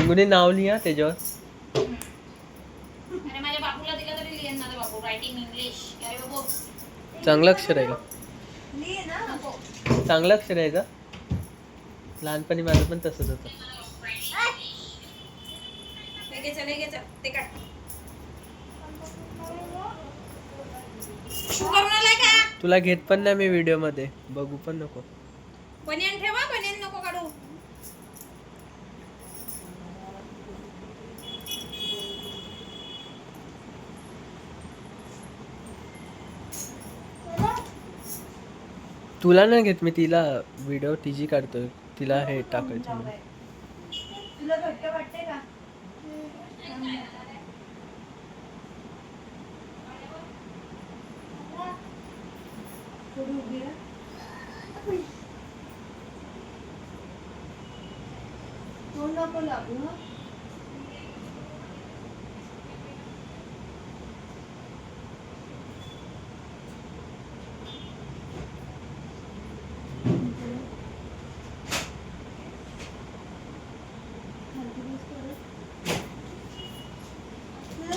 चिंगुनी नाव लिहा त्याच्यावर. आणि माझ्या बापूला दिलं तरी लिहिन माझा बापू रायटिंग इंग्लिश. अरे बाबू चांगलं अक्षर आहे का? लिहि ना. नको. चांगलं अक्षर आहे का? लहानपणी माझं पण तसंच होतं. ले घे चल ते काढ. शुगर आलाय का? तुला घेत पण नाही मी व्हिडिओ मध्ये, बघू पण नको. बनियन ठेवा, बनियन नको काढू. तुला नाही घेत मी, तिला व्हिडिओ तिची काढतोय, तिला हे टाकायचं म्हणून. तुला घट्ट वाटते का? थोडी उभी राहा. तोंड नको लागू हं.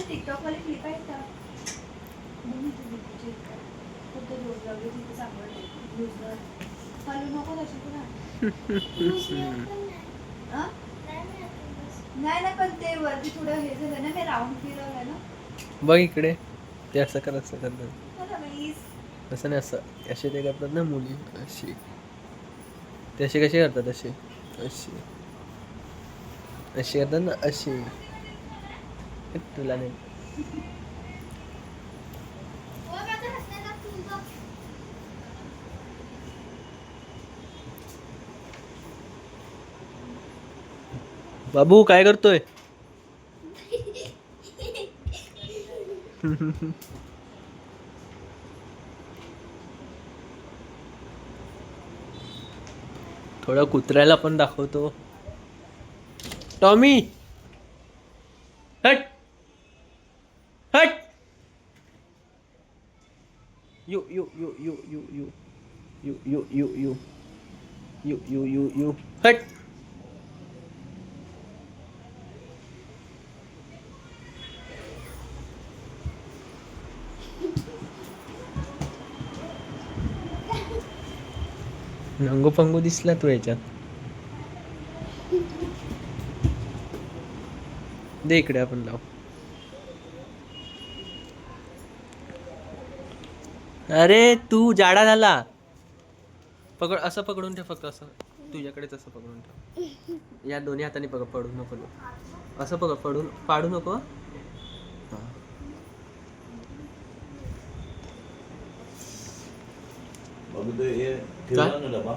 टिकटॉक वाले क्लिप आहेत का? फक्त रोज लावले तिथे चांगलं हलू नको तशी पुन्हा. नाही ना पण ते वरती थोडं हे झालं ना, मी राऊंड फिरवलं ना. बघ इकडे, ते असं कर, असं कर. प्लीज. असं नाही, असं असे ते करतात ना मुली, अशी. ते असे कसे करतात? असे अशी अशी करतात ना, अशी. तुला नाही. बाबू काय करतोय? थोडा कुत्र्याला पण दाखवतो. टॉमी हट हट. यू यू यू यू यू यू यू यू यू यू यू यू यू यू हट. नंगो पंगो दिसला तू याच्यात. दे इकडे, आपण लाव. अरे तू जाडा झाला. पकड, असं पकडून ठेव फक्त, असं तुझ्याकडेच असं पकडून ठेव. या दोन्ही हाताने पकड, पडू नको. असं पकड, पडून पाडू नको. बाबू ते हे ठेवला ना डबा.